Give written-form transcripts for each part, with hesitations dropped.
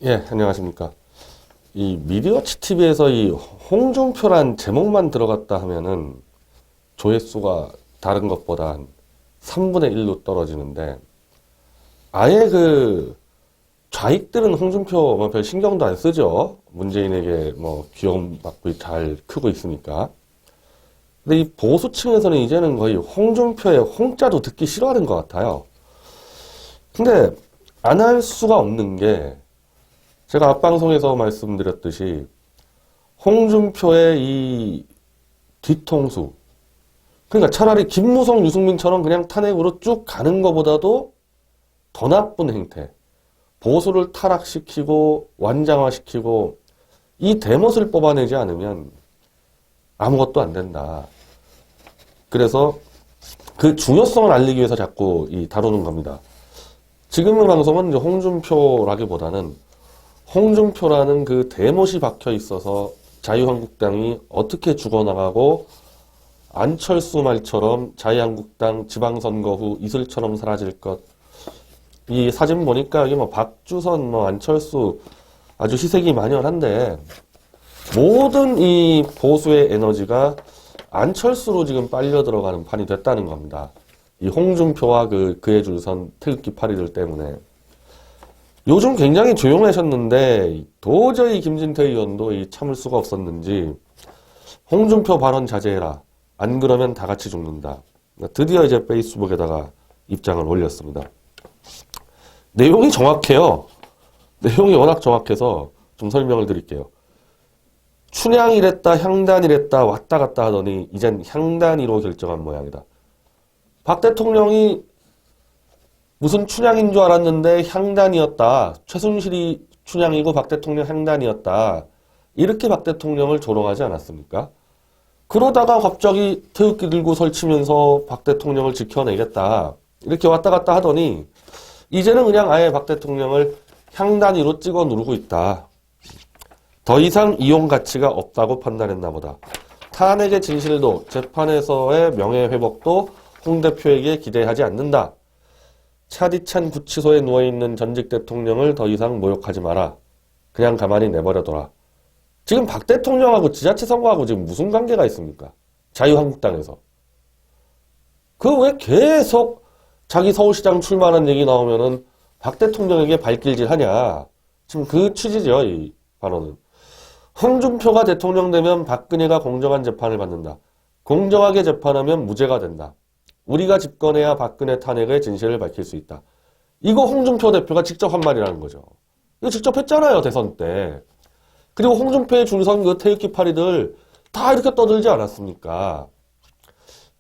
예, 안녕하십니까. 이 미디어치 TV에서 이 홍준표란 제목만 들어갔다 하면은 조회수가 다른 것보다 한 3분의 1로 떨어지는데, 아예 그 좌익들은 홍준표 뭐 별 신경도 안 쓰죠. 문재인에게 뭐 귀여움받고 잘 크고 있으니까. 근데 이 보수층에서는 이제는 거의 홍준표의 홍자도 듣기 싫어하는 것 같아요. 근데 안 할 수가 없는 게, 제가 앞방송에서 말씀드렸듯이 홍준표의 이 뒤통수, 그러니까 차라리 김무성, 유승민처럼 그냥 탄핵으로 쭉 가는 것보다도 더 나쁜 행태, 보수를 타락시키고 완장화시키고 이 대못을 뽑아내지 않으면 아무것도 안 된다. 그래서 그 중요성을 알리기 위해서 자꾸 다루는 겁니다. 지금의 방송은 이제 홍준표라기보다는 홍준표라는 그 대못이 박혀 있어서 자유한국당이 어떻게 죽어나가고 안철수 말처럼 자유한국당 지방선거 후 이슬처럼 사라질 것. 이 사진 보니까 이게 뭐 박주선, 뭐 안철수 아주 희색이 만연한데, 모든 이 보수의 에너지가 안철수로 지금 빨려 들어가는 판이 됐다는 겁니다. 이 홍준표와 그에 줄선 태극기 파리들 때문에. 요즘 굉장히 조용하셨는데 도저히 김진태 의원도 참을 수가 없었는지 홍준표 발언 자제해라. 안 그러면 다 같이 죽는다. 드디어 이제 페이스북에다가 입장을 올렸습니다. 내용이 정확해요. 내용이 워낙 정확해서 좀 설명을 드릴게요. 춘향이랬다 향단이랬다 왔다 갔다 하더니 이젠 향단이로 결정한 모양이다. 박 대통령이 무슨 춘향인 줄 알았는데 향단이었다. 최순실이 춘향이고 박 대통령 향단이었다. 이렇게 박 대통령을 조롱하지 않았습니까? 그러다가 갑자기 태극기 들고 설치면서 박 대통령을 지켜내겠다. 이렇게 왔다 갔다 하더니 이제는 그냥 아예 박 대통령을 향단이로 찍어 누르고 있다. 더 이상 이용 가치가 없다고 판단했나 보다. 탄핵의 진실도 재판에서의 명예회복도 홍 대표에게 기대하지 않는다. 차디찬 구치소에 누워있는 전직 대통령을 더 이상 모욕하지 마라. 그냥 가만히 내버려둬라. 지금 박 대통령하고 지자체 선거하고 지금 무슨 관계가 있습니까? 자유한국당에서. 그 왜 계속 자기 서울시장 출마하는 얘기 나오면은 박 대통령에게 발길질 하냐. 지금 그 취지죠, 이 발언은. 홍준표가 대통령 되면 박근혜가 공정한 재판을 받는다. 공정하게 재판하면 무죄가 된다. 우리가 집권해야 박근혜 탄핵의 진실을 밝힐 수 있다. 이거 홍준표 대표가 직접 한 말이라는 거죠. 이거 직접 했잖아요, 대선 때. 그리고 홍준표의 줄선 그 태극기 파리들 다 이렇게 떠들지 않았습니까?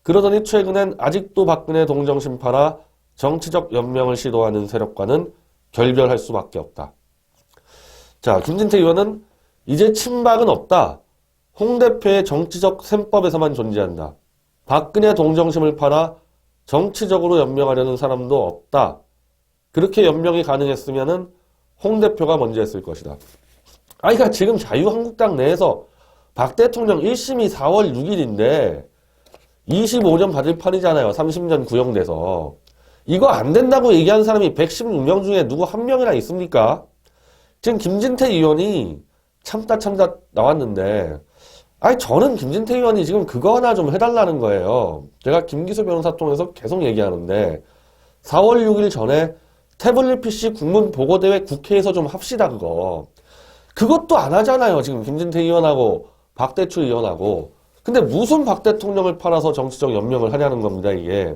그러더니 최근엔 아직도 박근혜 동정심파라 정치적 연명을 시도하는 세력과는 결별할 수밖에 없다. 자, 김진태 의원은 이제 친박은 없다. 홍 대표의 정치적 셈법에서만 존재한다. 박근혜 동정심을 팔아 정치적으로 연명하려는 사람도 없다. 그렇게 연명이 가능했으면은 홍 대표가 먼저 했을 것이다. 그러니까 지금 자유한국당 내에서 박 대통령 1심이 4월 6일인데 25년 받을 판이잖아요. 30년 구형돼서. 이거 안 된다고 얘기한 사람이 116명 중에 누구 한 명이나 있습니까? 지금 김진태 의원이 참다 나왔는데, 저는 김진태 의원이 지금 그거 하나 좀 해달라는 거예요. 제가 김기수 변호사 통해서 계속 얘기하는데 4월 6일 전에 태블릿 PC 국문 보고대회 국회에서 좀 합시다. 그것도 안 하잖아요. 지금 김진태 의원하고 박대출 의원하고. 근데 무슨 박 대통령을 팔아서 정치적 연명을 하냐는 겁니다, 이게.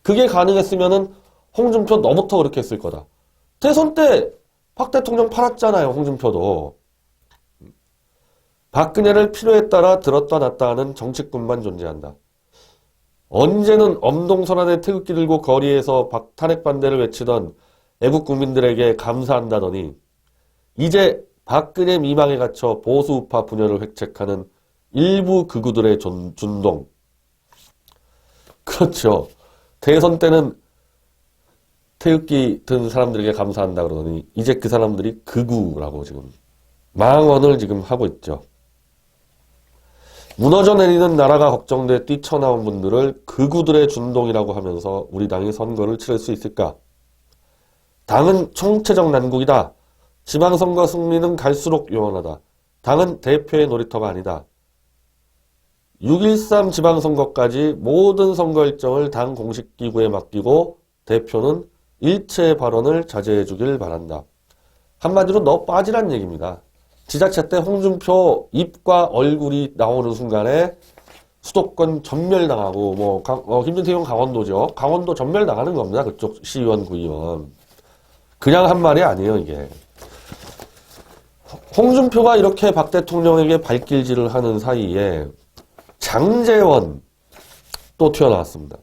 그게 가능했으면은 홍준표 너부터 그렇게 했을 거다. 대선 때 박 대통령 팔았잖아요, 홍준표도. 박근혜를 필요에 따라 들었다 놨다 하는 정치꾼만 존재한다. 언제는 엄동설안의 태극기 들고 거리에서 탄핵 반대를 외치던 애국 국민들에게 감사한다더니 이제 박근혜 미망에 갇혀 보수우파 분열을 획책하는 일부 극우들의 준동. 그렇죠. 대선 때는 태극기 든 사람들에게 감사한다 그러더니 이제 그 사람들이 극우라고 지금 망언을 지금 하고 있죠. 무너져 내리는 나라가 걱정돼 뛰쳐나온 분들을 극우들의 준동이라고 하면서 우리 당이 선거를 치를 수 있을까? 당은 총체적 난국이다. 지방선거 승리는 갈수록 요원하다. 당은 대표의 놀이터가 아니다. 6.13 지방선거까지 모든 선거 일정을 당 공식기구에 맡기고 대표는 일체의 발언을 자제해 주길 바란다. 한마디로 너 빠지란 얘기입니다. 지자체 때 홍준표 입과 얼굴이 나오는 순간에 수도권 전멸당하고 김진태형 강원도죠. 강원도 전멸당하는 겁니다. 그쪽 시의원, 구의원. 그냥 한 말이 아니에요, 이게. 홍준표가 이렇게 박 대통령에게 발길질을 하는 사이에 장제원 또 튀어나왔습니다.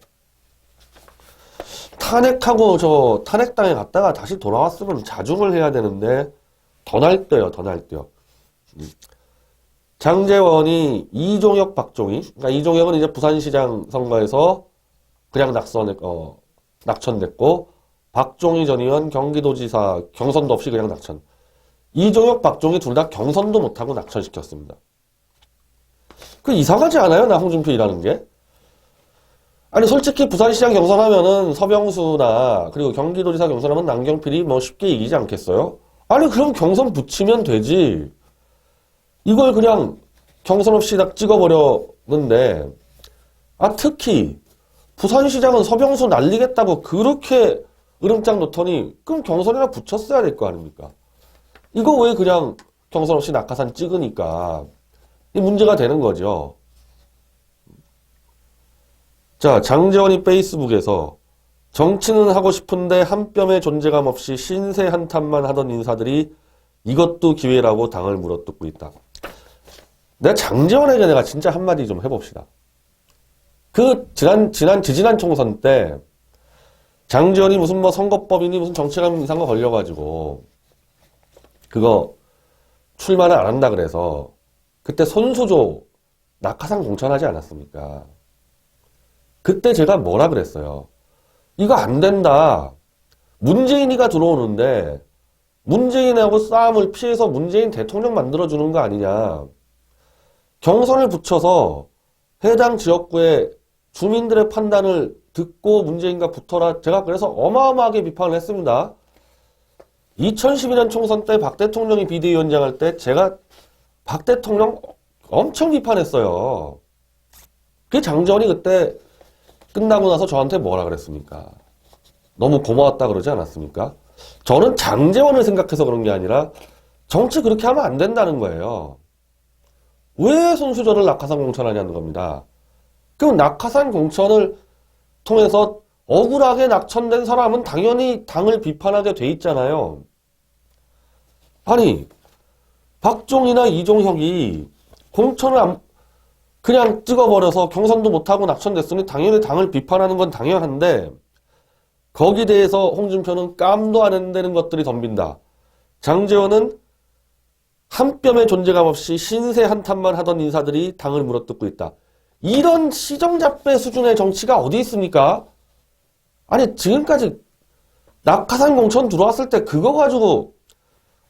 탄핵당에 갔다가 다시 돌아왔으면 자중을 해야 되는데 더 날뛰어요. 장제원이 이종혁, 박종희, 그러니까 이종혁은 이제 부산시장 선거에서 그냥 낙천됐고, 박종희 전 의원 경기도지사 경선도 없이 그냥 낙천. 이종혁, 박종희 둘 다 경선도 못하고 낙천시켰습니다. 그 이상하지 않아요? 나 홍준표 일하는 게? 아니 솔직히 부산시장 경선하면은 서병수나 그리고 경기도지사 경선하면 남경필이 쉽게 이기지 않겠어요? 아니 그럼 경선 붙이면 되지. 이걸 그냥 경선 없이 딱 찍어버렸는데, 특히 부산시장은 서병수 날리겠다고 그렇게 으름장 놓더니 그럼 경선이나 붙였어야 될 거 아닙니까? 이거 왜 그냥 경선 없이 낙하산 찍으니까 이 문제가 되는 거죠. 자, 장제원이 페이스북에서 정치는 하고 싶은데 한 뼘의 존재감 없이 신세 한탄만 하던 인사들이 이것도 기회라고 당을 물어뜯고 있다. 내가 장제원에게 내가 진짜 한마디 좀 해봅시다. 지지난 총선 때 장제원이 무슨 선거법이니 무슨 정치감 이상거 걸려가지고 그거 출마를 안 한다 그래서 그때 손수조 낙하산 공천하지 않았습니까? 그때 제가 뭐라 그랬어요? 이거 안 된다. 문재인이가 들어오는데 문재인하고 싸움을 피해서 문재인 대통령 만들어주는 거 아니냐. 경선을 붙여서 해당 지역구의 주민들의 판단을 듣고 문재인과 붙어라. 제가 그래서 어마어마하게 비판을 했습니다. 2012년 총선 때 박 대통령이 비대위원장 할 때 제가 박 대통령 엄청 비판했어요. 그 장제원이 그때 끝나고 나서 저한테 뭐라 그랬습니까? 너무 고마웠다 그러지 않았습니까? 저는 장제원을 생각해서 그런 게 아니라 정치 그렇게 하면 안 된다는 거예요. 왜 손수저를 낙하산 공천하냐는 겁니다. 그럼 낙하산 공천을 통해서 억울하게 낙천된 사람은 당연히 당을 비판하게 돼 있잖아요. 아니 박종희나 이종혁이 공천을 그냥 찍어버려서 경선도 못하고 낙천됐으니 당연히 당을 비판하는 건 당연한데 거기에 대해서 홍준표는 깜도 안 한다는 것들이 덤빈다. 장제원은 한 뼘의 존재감 없이 신세 한탄만 하던 인사들이 당을 물어뜯고 있다. 이런 시정잡배 수준의 정치가 어디 있습니까? 아니 지금까지 낙하산 공천 들어왔을 때 그거 가지고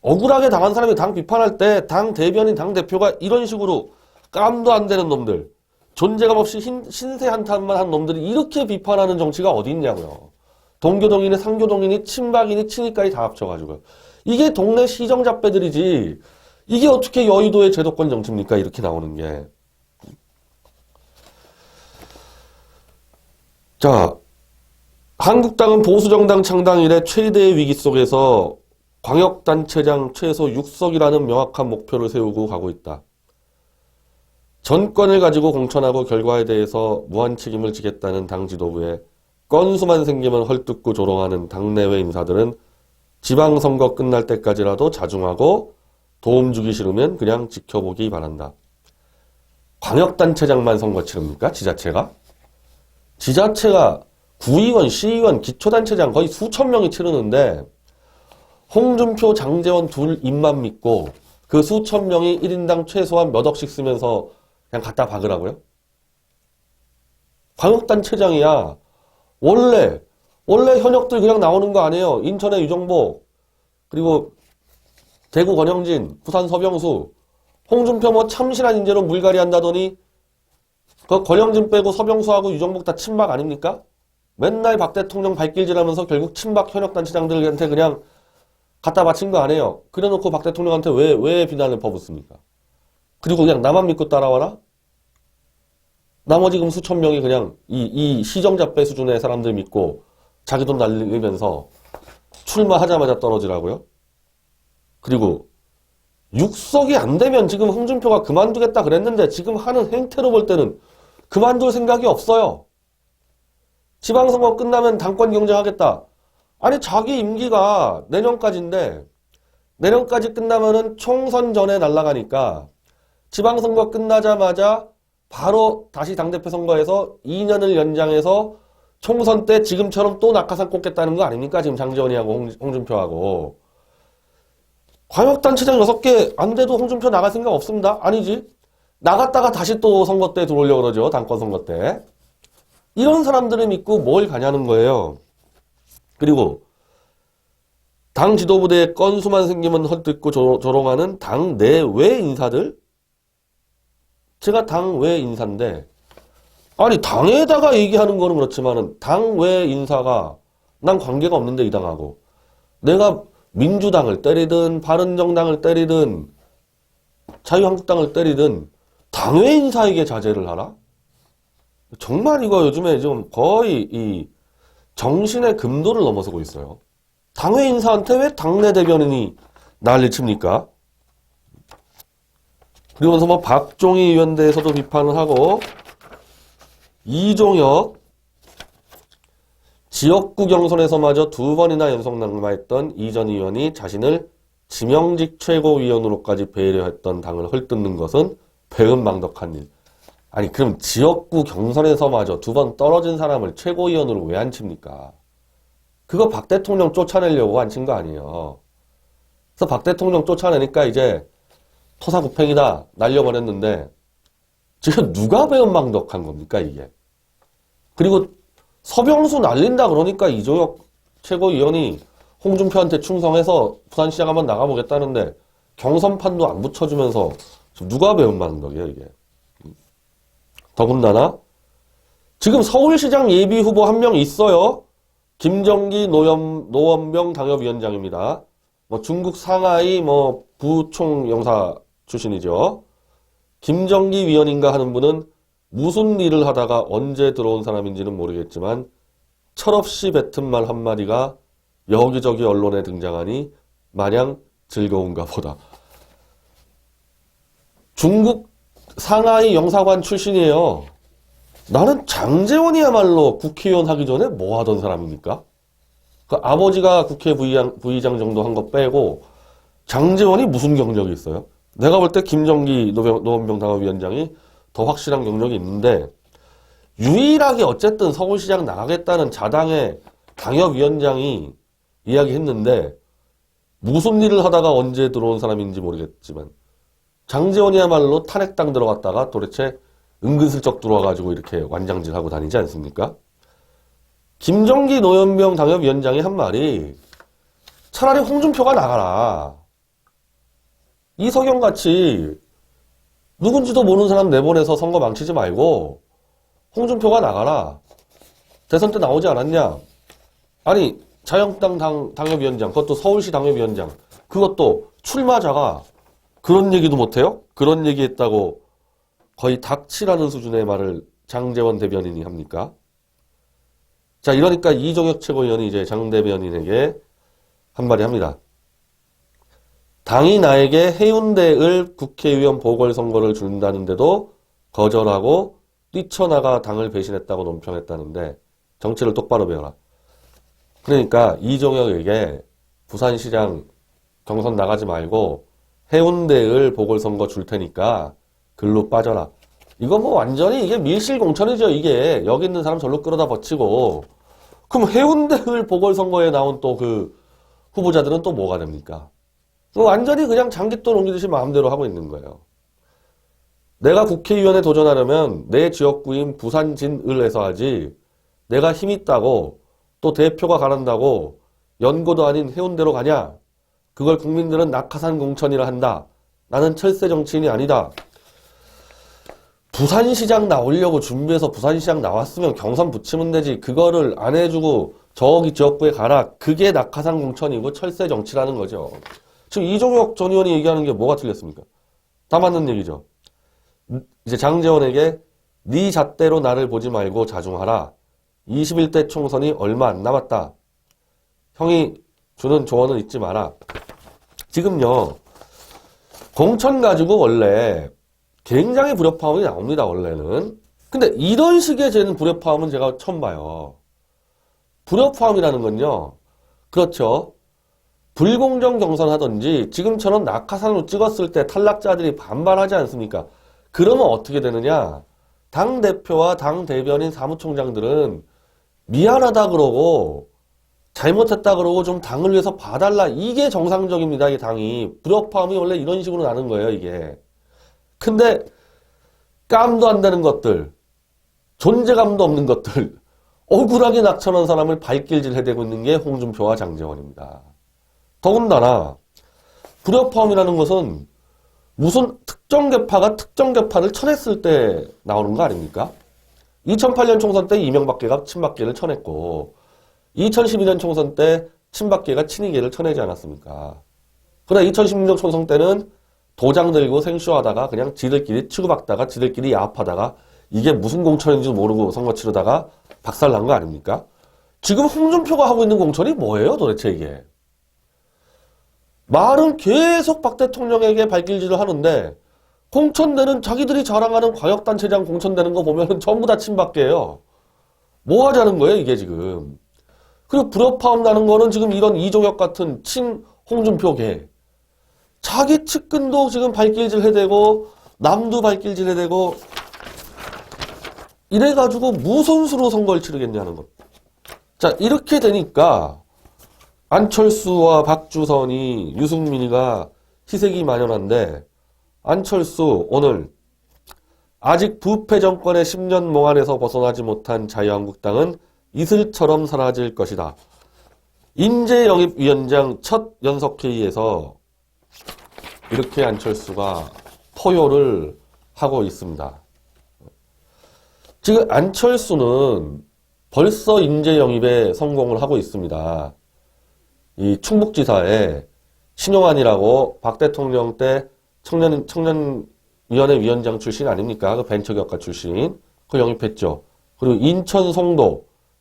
억울하게 당한 사람이 당 비판할 때 당 대변인, 당 대표가 이런 식으로 깜도 안 되는 놈들, 존재감 없이 신세 한탄만 한 놈들이 이렇게 비판하는 정치가 어디 있냐고요. 동교동이니 상교동이니 친박이니 친이까지 다 합쳐가지고. 이게 동네 시정잡배들이지. 이게 어떻게 여의도의 제도권 정치입니까? 이렇게 나오는 게. 자, 한국당은 보수정당 창당 이래 최대의 위기 속에서 광역단체장 최소 6석이라는 명확한 목표를 세우고 가고 있다. 전권을 가지고 공천하고 결과에 대해서 무한 책임을 지겠다는 당 지도부에 건수만 생기면 헐뜯고 조롱하는 당내외 인사들은 지방선거 끝날 때까지라도 자중하고 도움 주기 싫으면 그냥 지켜보기 바란다. 광역단체장만 선거 치릅니까? 지자체가? 지자체가 구의원, 시의원, 기초단체장 거의 수천 명이 치르는데 홍준표, 장제원 둘 입만 믿고 그 수천 명이 1인당 최소한 몇 억씩 쓰면서 그냥 갖다 박으라고요? 광역단체장이야. 원래 현역들 그냥 나오는 거 아니에요. 인천의 유정복, 그리고 대구 권영진, 부산 서병수, 홍준표 참신한 인재로 물갈이 한다더니 그 권영진 빼고 서병수하고 유정복 다 친박 아닙니까? 맨날 박 대통령 발길질하면서 결국 친박 현역단체장들한테 그냥 갖다 바친 거 아니에요. 그래놓고 박 대통령한테 왜 비난을 퍼붓습니까? 그리고 그냥 나만 믿고 따라와라? 나머지 그럼 수천 명이 그냥 이 시정잡배 수준의 사람들 믿고 자기 돈 날리면서 출마하자마자 떨어지라고요? 그리고 육석이 안 되면 지금 홍준표가 그만두겠다 그랬는데 지금 하는 행태로 볼 때는 그만둘 생각이 없어요. 지방선거 끝나면 당권 경쟁하겠다. 아니 자기 임기가 내년까지인데 내년까지 끝나면은 총선 전에 날아가니까 지방선거 끝나자마자 바로 다시 당대표 선거에서 2년을 연장해서 총선 때 지금처럼 또 낙하산 꽂겠다는 거 아닙니까? 지금 장재원이하고 홍준표하고. 광역단체장 6개 안 돼도 홍준표 나갈 생각 없습니다. 아니지. 나갔다가 다시 또 선거 때 들어오려고 그러죠. 당권 선거 때. 이런 사람들을 믿고 뭘 가냐는 거예요. 그리고 당 지도부대에 건수만 생기면 헐뜯고 조롱하는 당 내외 인사들? 제가 당 외 인사인데 아니 당에다가 얘기하는 거는 그렇지만은 당 외 인사가 난 관계가 없는데 이 당하고 내가 민주당을 때리든 바른정당을 때리든 자유한국당을 때리든 당외 인사에게 자제를 하라? 정말 이거 요즘에 좀 거의 이 정신의 금도를 넘어서고 있어요. 당외 인사한테 왜 당내 대변인이 난리 칩니까? 그러면서 뭐 박종희 의원 대해서도 비판을 하고 이종혁 지역구 경선에서마저 2번이나 연속 낙마했던 이 전 의원이 자신을 지명직 최고위원으로까지 배려했던 당을 헐뜯는 것은 배은망덕한 일. 아니 그럼 지역구 경선에서마저 2번 떨어진 사람을 최고위원으로 왜 안 칩니까? 그거 박 대통령 쫓아내려고 안 친 거 아니에요. 그래서 박 대통령 쫓아내니까 이제 토사구팽이다 날려버렸는데 지금 누가 배은망덕한 겁니까 이게? 그리고 서병수 날린다 그러니까 이종혁 최고위원이 홍준표한테 충성해서 부산시장 한번 나가보겠다는데 경선판도 안 붙여주면서 누가 배은망덕이에요 이게? 더군다나 지금 서울시장 예비후보 한 명 있어요. 김정기 노원병 당협위원장입니다. 뭐 중국 상하이 뭐 부총영사 출신이죠. 김정기 위원인가 하는 분은 무슨 일을 하다가 언제 들어온 사람인지는 모르겠지만 철없이 뱉은 말 한마디가 여기저기 언론에 등장하니 마냥 즐거운가 보다. 중국 상하이 영사관 출신이에요. 나는 장제원이야말로 국회의원 하기 전에 뭐 하던 사람입니까? 그 아버지가 국회 부의장 정도 한 거 빼고 장제원이 무슨 경력이 있어요? 내가 볼 때 김정기 노원병 당협위원장이 더 확실한 경력이 있는데 유일하게 어쨌든 서울시장 나가겠다는 자당의 당협위원장이 이야기했는데 무슨 일을 하다가 언제 들어온 사람인지 모르겠지만 장제원이야말로 탄핵당 들어갔다가 도대체 은근슬쩍 들어와가지고 이렇게 완장질하고 다니지 않습니까? 김정기 노원병 당협위원장이 한 말이 차라리 홍준표가 나가라. 이석영같이 누군지도 모르는 사람 내보내서 선거 망치지 말고 홍준표가 나가라. 대선 때 나오지 않았냐? 아니 자유한국당 당협위원장 그것도 서울시 당협위원장 그것도 출마자가 그런 얘기도 못해요? 그런 얘기했다고 거의 닥치라는 수준의 말을 장제원 대변인이 합니까? 자 이러니까 이종혁 최고위원이 이제 장 대변인에게 한마디 합니다. 당이 나에게 해운대을 국회의원 보궐선거를 준다는데도 거절하고 뛰쳐나가 당을 배신했다고 논평했다는데 정치를 똑바로 배워라. 그러니까 이종혁에게 부산시장 경선 나가지 말고 해운대을 보궐선거 줄 테니까 글로 빠져라. 이거 뭐 완전히 이게 밀실공천이죠. 이게 여기 있는 사람 절로 끌어다 버치고 그럼 해운대을 보궐선거에 나온 또 그 후보자들은 또 뭐가 됩니까? 완전히 그냥 장깃돌 옮기듯이 마음대로 하고 있는 거예요. 내가 국회의원에 도전하려면 내 지역구인 부산 진을에서 하지 내가 힘 있다고 또 대표가 가란다고 연고도 아닌 해운대로 가냐? 그걸 국민들은 낙하산 공천이라 한다. 나는 철새 정치인이 아니다. 부산시장 나오려고 준비해서 부산시장 나왔으면 경선 붙이면 되지. 그거를 안 해주고 저기 지역구에 가라. 그게 낙하산 공천이고 철새 정치라는 거죠. 지금 이종혁 전 의원이 얘기하는 게 뭐가 틀렸습니까? 다 맞는 얘기죠. 이제 장제원에게 네 잣대로 나를 보지 말고 자중하라. 21대 총선이 얼마 안 남았다. 형이 주는 조언은 잊지 마라. 지금요. 공천 가지고 원래 굉장히 불협화음이 나옵니다. 원래는. 근데 이런 식의 쟤는 불협화음은 제가 처음 봐요. 불협화음이라는 건요. 그렇죠. 불공정 경선하든지 지금처럼 낙하산으로 찍었을 때 탈락자들이 반발하지 않습니까? 그러면 어떻게 되느냐? 당대표와 당대변인 사무총장들은 미안하다 그러고 잘못했다 그러고 좀 당을 위해서 봐달라. 이게 정상적입니다. 이 당이. 불협화음이 원래 이런 식으로 나는 거예요. 이게. 근데 깜도 안 되는 것들, 존재감도 없는 것들, 억울하게 낙천한 사람을 발길질 해대고 있는 게 홍준표와 장제원입니다. 더군다나 불협화음이라는 것은 무슨 특정 계파가 특정 계파를 쳐냈을 때 나오는 거 아닙니까? 2008년 총선 때 이명박계가 친박계를 쳐냈고 2012년 총선 때 친박계가 친이계를 쳐내지 않았습니까? 그러나 2016년 총선 때는 도장 들고 생쇼하다가 그냥 지들끼리 치고받다가 지들끼리 야합하다가 이게 무슨 공천인지도 모르고 선거 치르다가 박살난 거 아닙니까? 지금 홍준표가 하고 있는 공천이 뭐예요 도대체 이게? 말은 계속 박 대통령에게 발길질을 하는데 공천되는 자기들이 자랑하는 광역단체장 공천되는 거 보면은 전부 다 친박계예요. 뭐 하자는 거예요 이게 지금? 그리고 불협화음 나는 거는 지금 이런 이종혁 같은 친 홍준표계 자기 측근도 지금 발길질 해대고 남도 발길질 해대고 이래가지고 무슨 수로 선거를 치르겠냐는 것. 자 이렇게 되니까 안철수와 박주선이 유승민이가 희색이 만연한데 안철수 오늘 아직 부패 정권의 10년 몽환에서 벗어나지 못한 자유한국당은 이슬처럼 사라질 것이다. 인재영입위원장 첫 연석회의에서 이렇게 안철수가 포효를 하고 있습니다. 지금 안철수는 벌써 인재영입에 성공을 하고 있습니다. 이 충북지사에 신용환이라고 박 대통령 때 청년위원회 위원장 출신 아닙니까? 그 벤처기업가 출신. 그걸 영입했죠. 그리고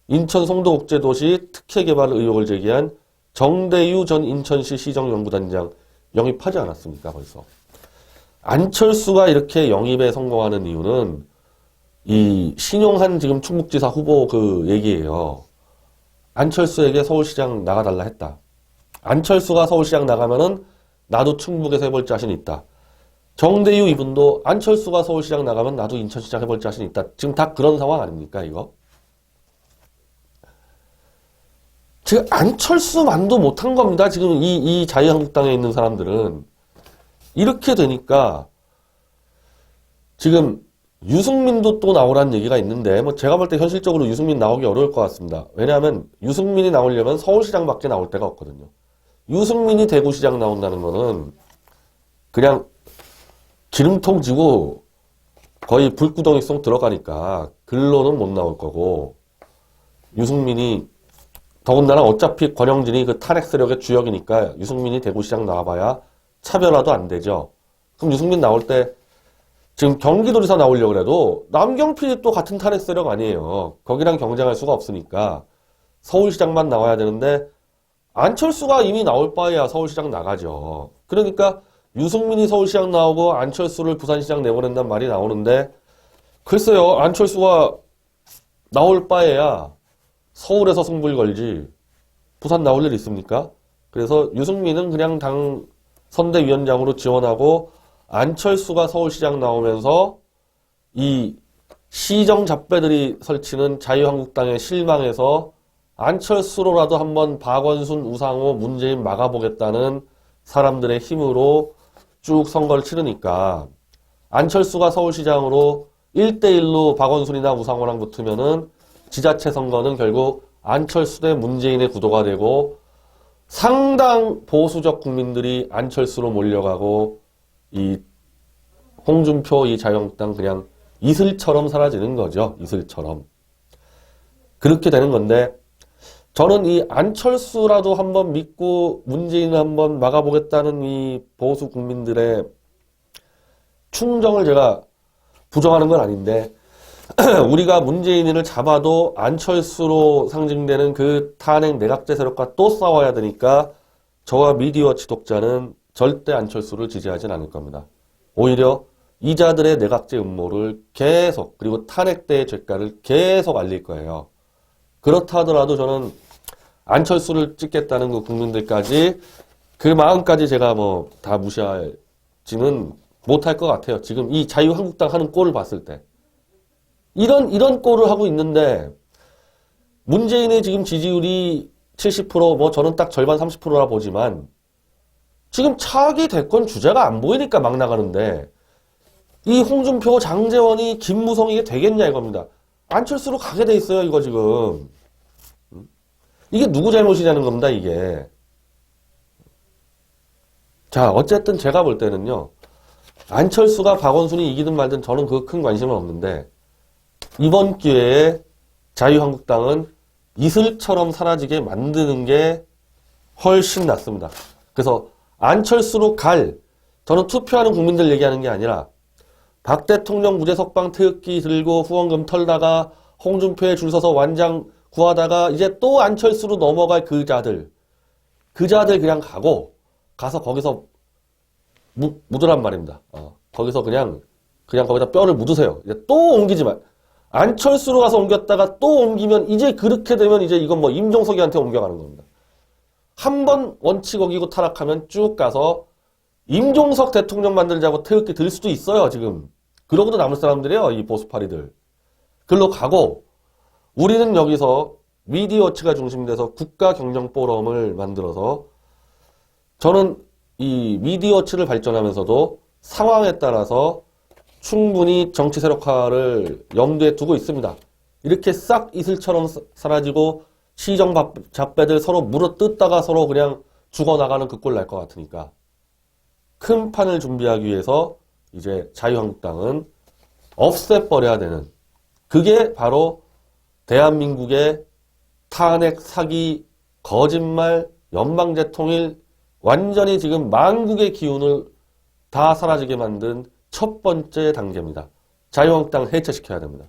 인천 송도국제도시 특혜개발 의혹을 제기한 정대유 전 인천시 시정연구단장 영입하지 않았습니까? 벌써. 안철수가 이렇게 영입에 성공하는 이유는 이 신용한 지금 충북지사 후보 그 얘기예요. 안철수에게 서울시장 나가달라 했다. 안철수가 서울시장 나가면은 나도 충북에서 해볼 자신 있다. 정대유 이분도 안철수가 서울시장 나가면 나도 인천시장 해볼 자신 있다. 지금 다 그런 상황 아닙니까 이거? 지금 안철수만도 못한 겁니다. 지금 이 자유한국당에 있는 사람들은. 이렇게 되니까 지금 유승민도 또 나오라는 얘기가 있는데 뭐 제가 볼 때 현실적으로 유승민 나오기 어려울 것 같습니다. 왜냐하면 유승민이 나오려면 서울시장밖에 나올 데가 없거든요. 유승민이 대구시장 나온다는 거는 그냥 기름통 지고 거의 불구덩이 속 들어가니까 글로는 못 나올 거고 유승민이 더군다나 어차피 권영진이 그 탄핵 세력의 주역이니까 유승민이 대구시장 나와봐야 차별화도 안 되죠. 그럼 유승민 나올 때 지금 경기도지사 나오려고 해도 남경필이 또 같은 탄핵 세력 아니에요. 거기랑 경쟁할 수가 없으니까 서울시장만 나와야 되는데 안철수가 이미 나올 바에야 서울시장 나가죠. 그러니까 유승민이 서울시장 나오고 안철수를 부산시장 내보낸다는 말이 나오는데 글쎄요. 안철수가 나올 바에야 서울에서 승부를 걸지 부산 나올 일 있습니까? 그래서 유승민은 그냥 당 선대위원장으로 지원하고 안철수가 서울시장 나오면서 이 시정 잡배들이 설치는 자유한국당에 실망해서 안철수로라도 한번 박원순, 우상호, 문재인 막아보겠다는 사람들의 힘으로 쭉 선거를 치르니까 안철수가 서울시장으로 1대1로 박원순이나 우상호랑 붙으면은 지자체 선거는 결국 안철수 대 문재인의 구도가 되고 상당 보수적 국민들이 안철수로 몰려가고 이 홍준표 이 자유한국당 그냥 이슬처럼 사라지는 거죠. 이슬처럼. 그렇게 되는 건데 저는 이 안철수라도 한번 믿고 문재인을 한번 막아보겠다는 이 보수 국민들의 충정을 제가 부정하는 건 아닌데 우리가 문재인을 잡아도 안철수로 상징되는 그 탄핵 내각제 세력과 또 싸워야 되니까 저와 미디어 지독자는 절대 안철수를 지지하진 않을 겁니다. 오히려 이자들의 내각제 음모를 계속, 그리고 탄핵대의 죄가를 계속 알릴 거예요. 그렇다 하더라도 저는 안철수를 찍겠다는 그 국민들까지 그 마음까지 제가 뭐 다 무시하지는 못할 것 같아요. 지금 이 자유한국당 하는 꼴을 봤을 때. 이런 꼴을 하고 있는데 문재인의 지금 지지율이 70%, 뭐 저는 딱 절반 30%라 보지만 지금 차기 대권 주자가 안 보이니까 막 나가는데 이 홍준표, 장제원이, 김무성 이게 되겠냐 이겁니다. 안철수로 가게 돼 있어요, 이거 지금. 이게 누구 잘못이냐는 겁니다, 이게. 자, 어쨌든 제가 볼 때는요. 안철수가 박원순이 이기든 말든 저는 그 큰 관심은 없는데 이번 기회에 자유한국당은 이슬처럼 사라지게 만드는 게 훨씬 낫습니다. 그래서 안철수로 저는 투표하는 국민들 얘기하는 게 아니라 박 대통령 무죄석방 태극기 들고 후원금 털다가 홍준표에 줄 서서 완장 구하다가 이제 또 안철수로 넘어갈 그 자들 그냥 가서 거기서 묻으란 말입니다. 거기서 그냥 거기다 뼈를 묻으세요. 이제 또 옮기지 마. 안철수로 가서 옮겼다가 또 옮기면 이제 그렇게 되면 이제 이건 뭐 임종석이한테 옮겨가는 겁니다. 한 번 원칙 어기고 타락하면 쭉 가서 임종석 대통령 만들자고 태극기 들 수도 있어요, 지금. 그러고도 남을 사람들이에요, 이 보수파리들. 글로 가고, 우리는 여기서 미디어워치가 중심돼서 국가경영포럼을 만들어서 저는 이 미디어워치를 발전하면서도 상황에 따라서 충분히 정치 세력화를 염두에 두고 있습니다. 이렇게 싹 이슬처럼 사라지고 시정 잡배들 서로 물어뜯다가 서로 그냥 죽어나가는 그 꼴 날 것 같으니까 큰 판을 준비하기 위해서 이제 자유한국당은 없애버려야 되는, 그게 바로 대한민국의 탄핵, 사기, 거짓말, 연방제 통일, 완전히 지금 만국의 기운을 다 사라지게 만든 첫 번째 단계입니다. 자유한국당 해체시켜야 됩니다.